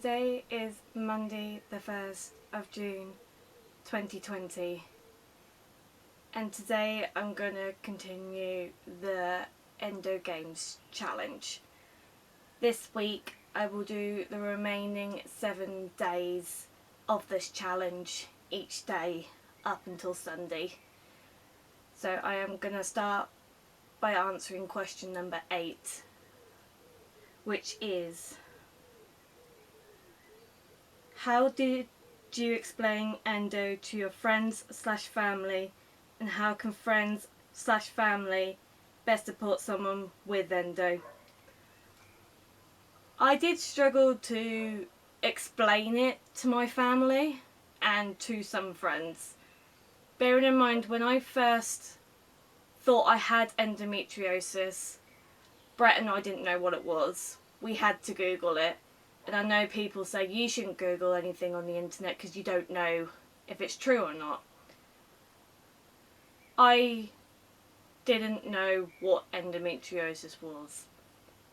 Today is Monday the 1st of June 2020, and today I'm going to continue the EndoGames challenge. This week I will do the remaining 7 days of this challenge each day up until Sunday. So I am going to start by answering question number 8, which is: how did you explain endo to your friends/family, and how can friends/family best support someone with endo? I did struggle to explain it to my family and to some friends. Bearing in mind, when I first thought I had endometriosis, Brett and I didn't know what it was. We had to Google it. And I know people say you shouldn't Google anything on the internet because you don't know if it's true or not. I didn't know what endometriosis was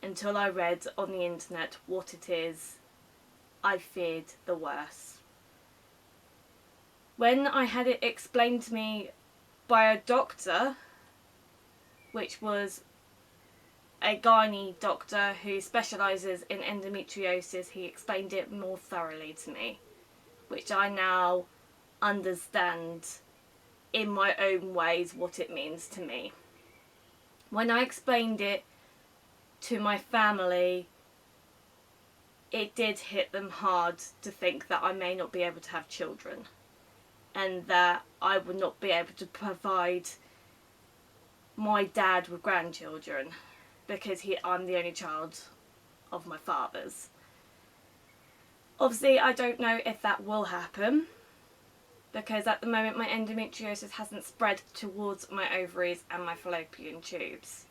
until I read on the internet what it is. I feared the worst. When I had it explained to me by a doctor, which was a gynae doctor who specialises in endometriosis, he explained it more thoroughly to me, which I now understand in my own ways what it means to me. When I explained it to my family, it did hit them hard to think that I may not be able to have children and that I would not be able to provide my dad with grandchildren, because I'm the only child of my father's. Obviously, I don't know if that will happen, because at the moment my endometriosis hasn't spread towards my ovaries and my fallopian tubes.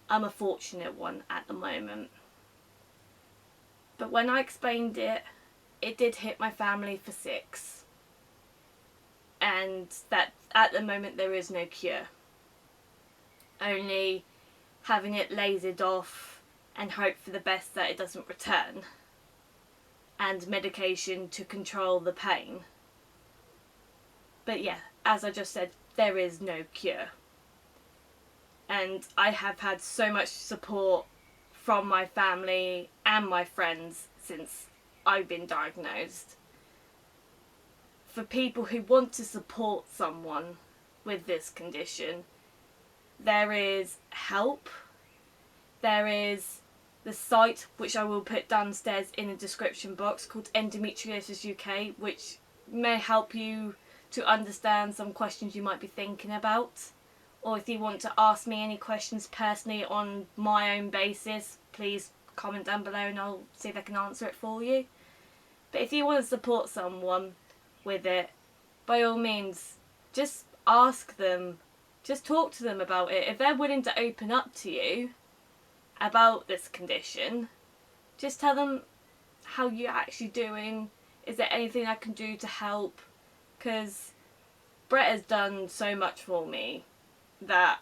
I'm a fortunate one at the moment. But when I explained it, it did hit my family for 6. And that at the moment there is no cure. Only having it lasered off and hope for the best that it doesn't return, and medication to control the pain. But yeah, as I just said, there is no cure. And I have had so much support from my family and my friends since I've been diagnosed. For people who want to support someone with this condition, there is help. There is the site, which I will put downstairs in the description box, called Endometriosis UK, which may help you to understand some questions you might be thinking about. Or if you want to ask me any questions personally on my own basis, please comment down below and I'll see if I can answer it for you. But if you want to support someone with it, by all means, just ask them. Just talk to them about it. If they're willing to open up to you about this condition, just tell them how you're actually doing. Is there anything I can do to help? Because Brett has done so much for me that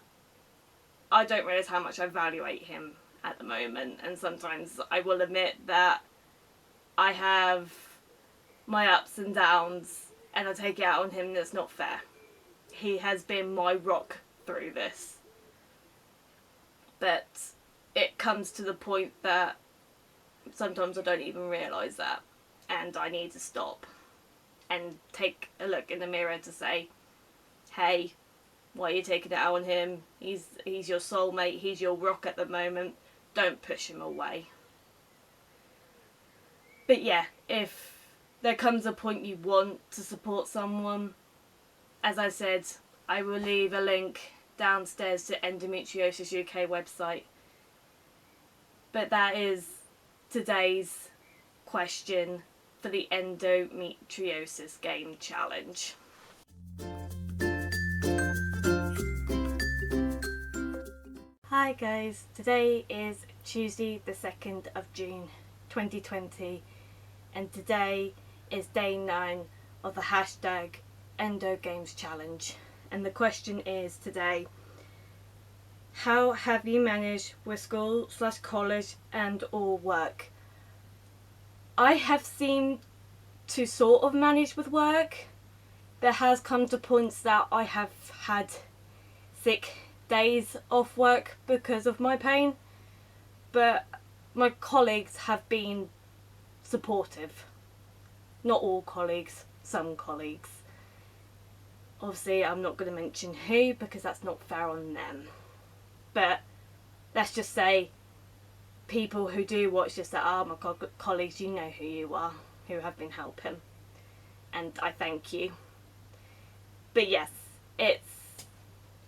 I don't realise how much I evaluate him at the moment. And sometimes I will admit that I have my ups and downs and I take it out on him, and it's not fair. He has been my rock through this. But it comes to the point that sometimes I don't even realise that, and I need to stop and take a look in the mirror to say, hey, why are you taking it out on him? He's your soulmate, he's your rock at the moment. Don't push him away. But yeah, if there comes a point you want to support someone, as I said, I will leave a link downstairs to Endometriosis UK website. But that is today's question for the endometriosis game challenge. Hi guys, today is Tuesday the 2nd of June 2020, and today is day 9 of the hashtag EndoGames challenge, and the question is today: how have you managed with school/college and or work? I have seemed to sort of manage with work. There has come to points that I have had sick days off work because of my pain, but my colleagues have been supportive. Not all colleagues, some colleagues. Obviously I'm not going to mention who because that's not fair on them, but let's just say people who do watch this that are my colleagues, you know who you are, who have been helping, and I thank you. But yes,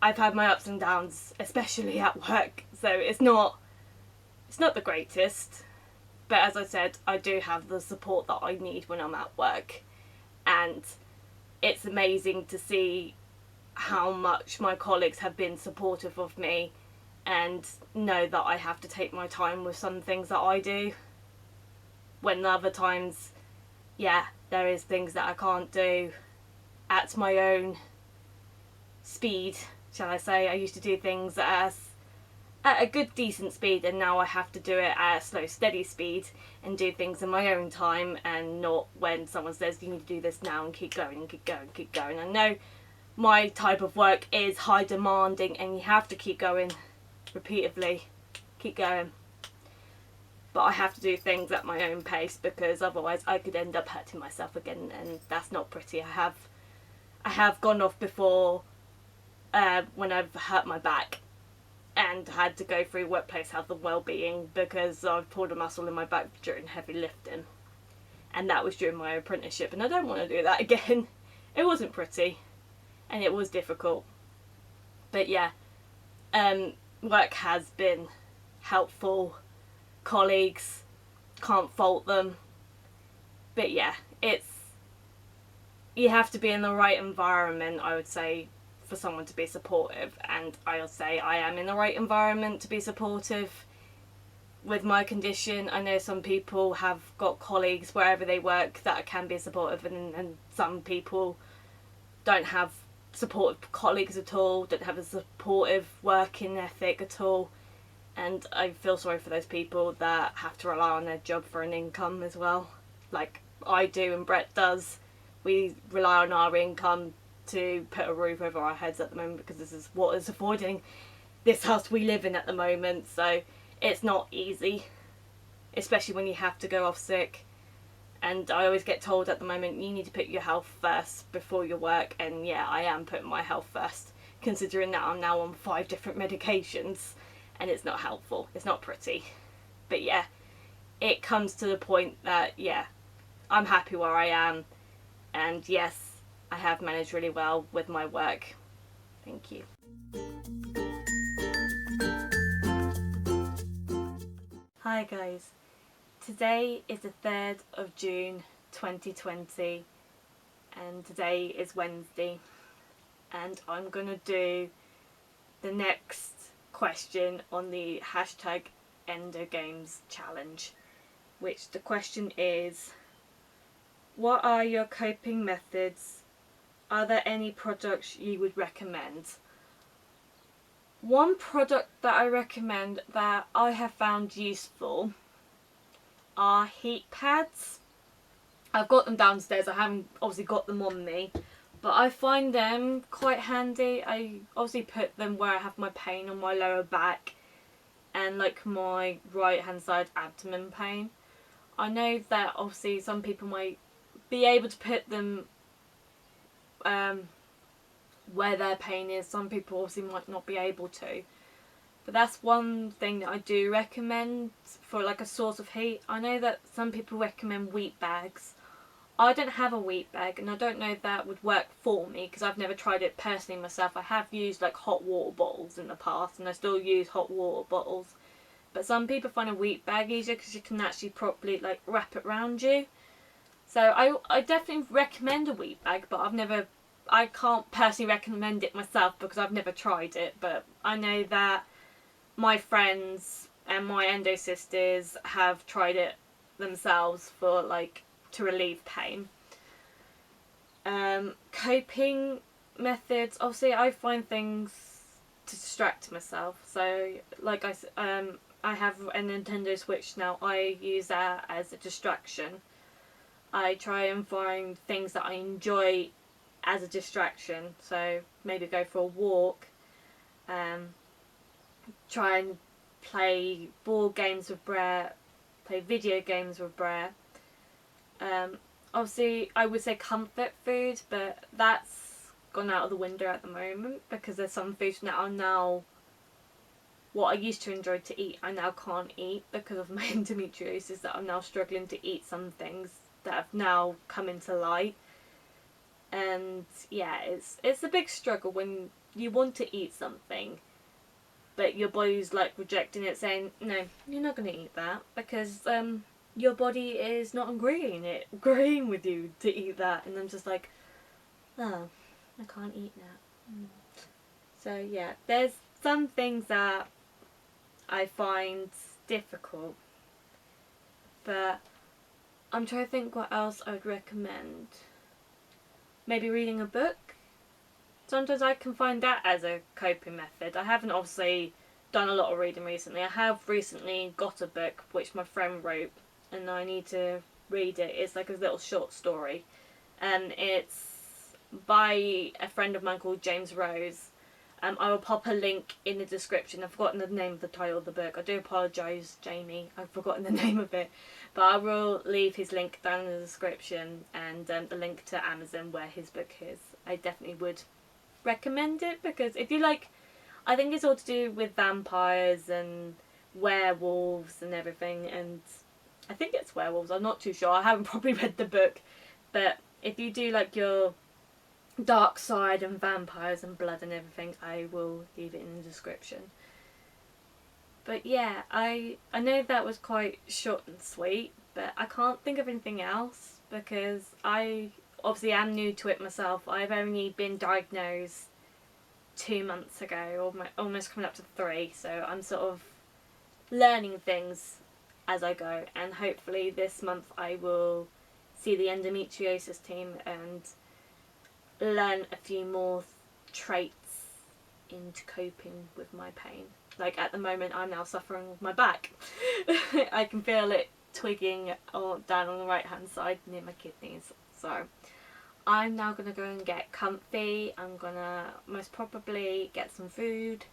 I've had my ups and downs, especially at work, so it's not the greatest, but as I said, I do have the support that I need when I'm at work, and it's amazing to see how much my colleagues have been supportive of me and know that I have to take my time with some things that I do, when other times, yeah, there is things that I can't do at my own speed, shall I say. I used to do things at a good decent speed, and now I have to do it at a slow steady speed and do things in my own time, and not when someone says you need to do this now and keep going and keep going and keep going. I know my type of work is high demanding and you have to keep going repeatedly, keep going, but I have to do things at my own pace because otherwise I could end up hurting myself again, and that's not pretty. I have gone off before when I've hurt my back and had to go through workplace health and well-being because I've pulled a muscle in my back during heavy lifting, and that was during my apprenticeship, and I don't want to do that again. It wasn't pretty and it was difficult, but yeah, work has been helpful, colleagues, can't fault them, but yeah, you have to be in the right environment, I would say, for someone to be supportive, and I'll say I am in the right environment to be supportive with my condition. I know some people have got colleagues wherever they work that can be supportive, and some people don't have supportive colleagues at all, don't have a supportive working ethic at all, and I feel sorry for those people that have to rely on their job for an income as well, like I do and Brett does. We rely on our income to put a roof over our heads at the moment because this is what is affording this house we live in at the moment, so it's not easy, especially when you have to go off sick. And I always get told at the moment, you need to put your health first before your work, and yeah, I am putting my health first, considering that I'm now on 5 different medications, and it's not helpful, it's not pretty. But yeah, it comes to the point that yeah, I'm happy where I am, and yes, I have managed really well with my work. Thank you. Hi guys, today is the 3rd of June 2020 and today is Wednesday, and I'm going to do the next question on the hashtag EndoGames challenge, which the question is, what are your coping methods? Are there any products you would recommend? One product that I recommend that I have found useful are heat pads. I've got them downstairs, I haven't obviously got them on me, but I find them quite handy. I obviously put them where I have my pain on my lower back and like my right hand side abdomen pain. I know that obviously some people might be able to put them where their pain is, some people obviously might not be able to, but that's one thing that I do recommend for like a source of heat. I know that some people recommend wheat bags. I don't have a wheat bag and I don't know if that would work for me because I've never tried it personally myself. I have used like hot water bottles in the past and I still use hot water bottles, but some people find a wheat bag easier because you can actually properly like wrap it around you. So I definitely recommend a wheat bag, but I can't personally recommend it myself because I've never tried it, but I know that my friends and my endo sisters have tried it themselves for like to relieve pain. Coping methods, obviously I find things to distract myself, so like I I have a Nintendo Switch now, I use that as a distraction. I try and find things that I enjoy as a distraction. So maybe go for a walk, try and play board games with Brer, play video games with Brer. Obviously, I would say comfort food, but that's gone out of the window at the moment because there's some foods that are now what I used to enjoy to eat, I now can't eat because of my endometriosis, that I'm now struggling to eat some things that have now come into light. And yeah, it's a big struggle when you want to eat something but your body's like rejecting it, saying no, you're not going to eat that because your body is not agreeing with you to eat that. And I'm just like, oh, I can't eat that. So yeah, there's some things that I find difficult, but I'm trying to think what else I would recommend. Maybe reading a book. Sometimes I can find that as a coping method. I haven't obviously done a lot of reading recently. I have recently got a book which my friend wrote and I need to read it. It's like a little short story and it's by a friend of mine called James Rose. I will pop a link in the description. I've forgotten the name of the title of the book. I do apologise, Jamie. I've forgotten the name of it. But I will leave his link down in the description and the link to Amazon where his book is. I definitely would recommend it because if you like, I think it's all to do with vampires and werewolves and everything, and I think it's werewolves, I'm not too sure, I haven't probably read the book, but if you do like your dark side and vampires and blood and everything, I will leave it in the description. But yeah, I know that was quite short and sweet, but I can't think of anything else because I obviously am new to it myself. I've only been diagnosed 2 months ago, or almost coming up to 3, so I'm sort of learning things as I go, and hopefully this month I will see the endometriosis team and learn a few more traits into coping with my pain. Like at the moment I'm now suffering with my back. I can feel it twigging down on the right hand side near my kidneys, so I'm now going to go and get comfy. I'm going to most probably get some food.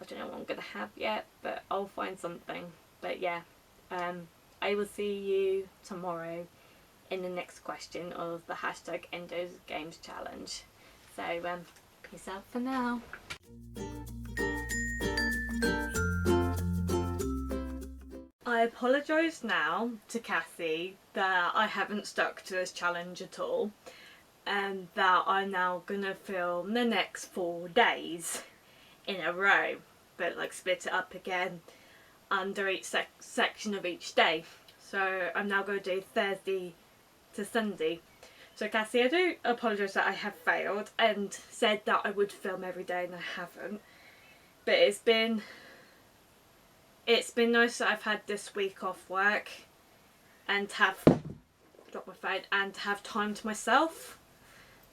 I don't know what I'm going to have yet, but I'll find something. But yeah, I will see you tomorrow in the next question of the hashtag EndoGameschallenge. So peace out for now. I apologise now to Cassie that I haven't stuck to this challenge at all, and that I'm now gonna film the next 4 days in a row, but like split it up again under each section of each day. So I'm now going to do Thursday to Sunday. So Cassie, I do apologise that I have failed and said that I would film every day and I haven't, but it's been nice that I've had this week off work and have dropped my phone and have time to myself.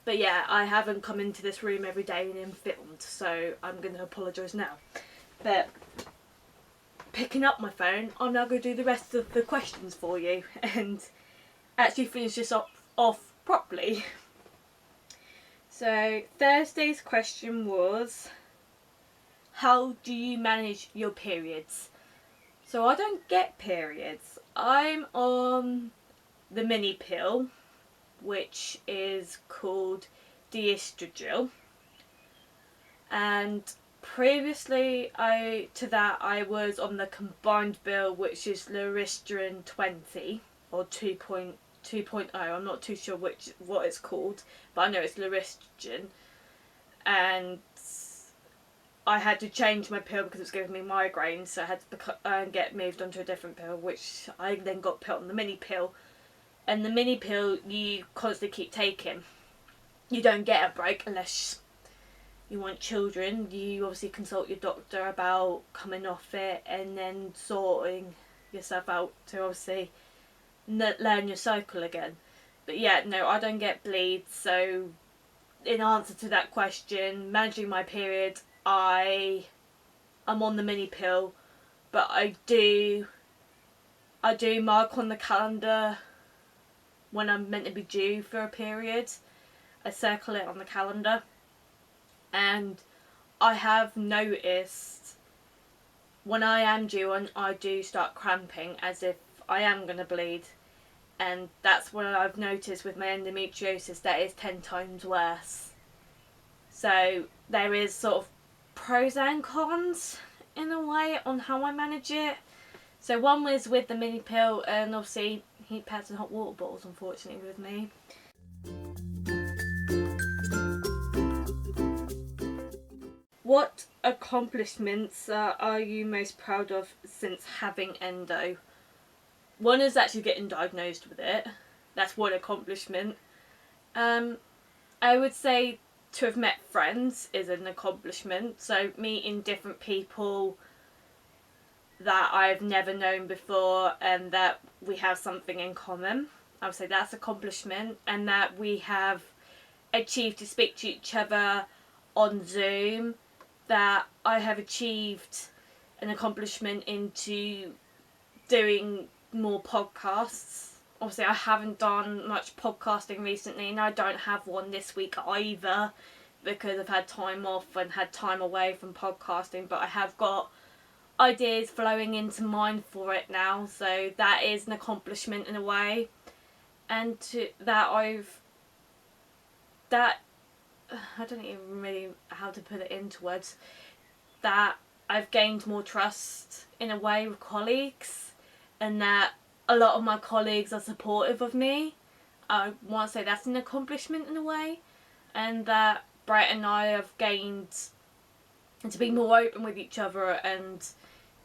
But yeah, I haven't come into this room every day and filmed, so I'm going to apologise now. But picking up my phone, I'm now going to do the rest of the questions for you and actually finish this off properly. So Thursday's question was, how do you manage your periods? So I don't get periods. I'm on the mini pill, which is called de-estrogen, and previously I was on the combined pill, which is Laristrin 20 or 2.0. I'm not too sure what it's called, but I know it's Laristrin, and I had to change my pill because it was giving me migraines, so I had to get moved onto a different pill, which I then got put on the mini pill. And the mini pill you constantly keep taking. You don't get a break unless you want children. You obviously consult your doctor about coming off it and then sorting yourself out to obviously learn your cycle again. But yeah, no, I don't get bleeds. So in answer to that question, managing my period, I'm on the mini pill but I do mark on the calendar when I'm meant to be due for a period. I circle it on the calendar, and I have noticed when I am due and I do start cramping as if I am going to bleed, and that's what I've noticed with my endometriosis, that is 10 times worse. So there is sort of pros and cons in a way on how I manage it. So one was with the mini pill, and obviously heat pads and hot water bottles, unfortunately, with me. What accomplishments are you most proud of since having endo? One is actually getting diagnosed with it. That's one accomplishment. I would say to have met friends is an accomplishment. So meeting different people that I've never known before and that we have something in common. I would say that's an accomplishment, and that we have achieved to speak to each other on Zoom, that I have achieved an accomplishment into doing more podcasts. Obviously I haven't done much podcasting recently, and I don't have one this week either because I've had time off and had time away from podcasting, but I have got ideas flowing into mind for it now, so that is an accomplishment in a way. And I don't even really how to put it into words, that I've gained more trust in a way with colleagues, and that a lot of my colleagues are supportive of me. I want to say that's an accomplishment in a way, and that Brett and I have gained to be more open with each other, and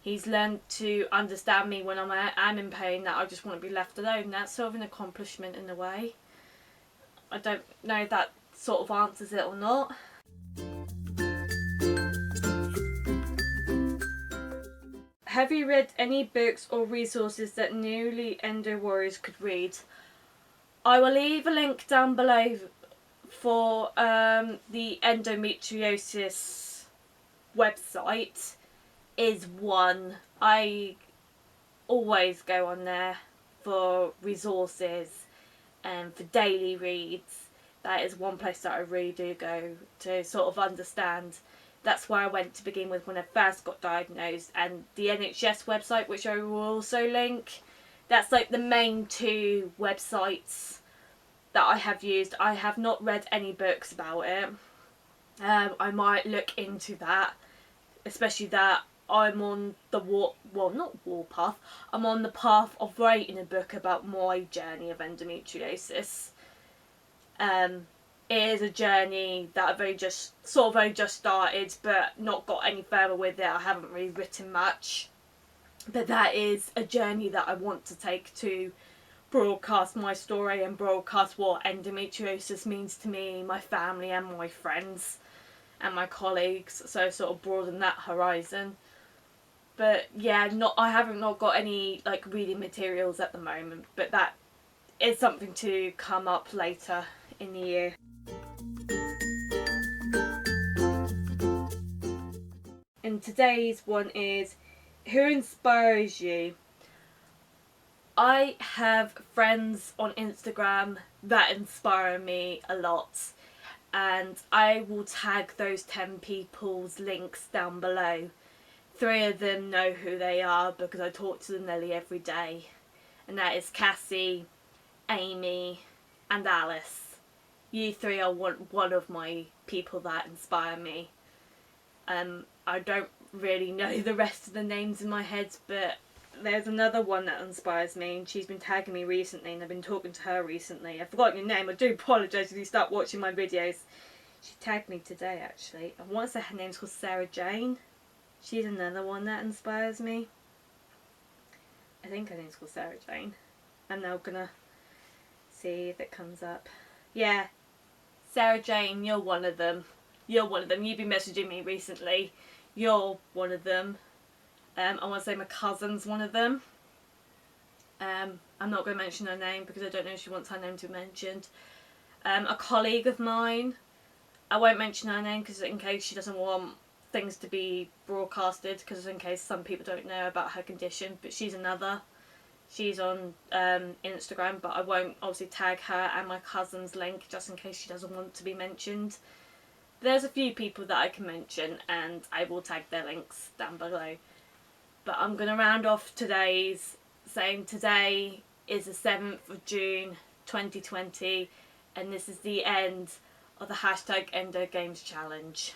he's learned to understand me when I'm in pain, that I just want to be left alone. That's sort of an accomplishment in a way. I don't know if that sort of answers it or not. Have you read any books or resources that newly endo warriors could read? I will leave a link down below for the endometriosis website. Is one. I always go on there for resources and for daily reads. That is one place that I really do go to sort of understand. That's where I went to begin with when I first got diagnosed, and the NHS website, which I will also link. That's like the main two websites that I have used. I have not read any books about it. I might look into that, especially that I'm on the warpath. I'm on the path of writing a book about my journey of endometriosis. It is a journey that I've only just started, but not got any further with it. I haven't really written much, but that is a journey that I want to take to broadcast my story and broadcast what endometriosis means to me, my family and my friends and my colleagues, so sort of broaden that horizon. But yeah, I haven't got any like reading materials at the moment, but that is something to come up later in the year. And today's one is, who inspires you? I have friends on Instagram that inspire me a lot, and I will tag those 10 people's links down below. 3 of them know who they are because I talk to them nearly every day, and that is Cassie, Amy and Alice. You 3 are one of my people that inspire me. I don't really know the rest of the names in my head, but there's another one that inspires me, and she's been tagging me recently, and I've been talking to her recently. I've forgotten your name. I do apologise if you start watching my videos. She tagged me today, actually. I want to say her name's called Sarah Jane. She's another one that inspires me. I think her name's called Sarah Jane. I'm now gonna see if it comes up. Yeah, Sarah Jane, you're one of them. You've been messaging me recently. You're one of them. I want to say my cousin's one of them. I'm not going to mention her name because I don't know if she wants her name to be mentioned. A colleague of mine, I won't mention her name because in case she doesn't want things to be broadcasted, because in case some people don't know about her condition, but she's another. She's on Instagram, but I won't obviously tag her and my cousin's link just in case she doesn't want to be mentioned. There's a few people that I can mention and I will tag their links down below. But I'm going to round off today's saying today is the 7th of June 2020 and this is the end of the hashtag EndoGames challenge.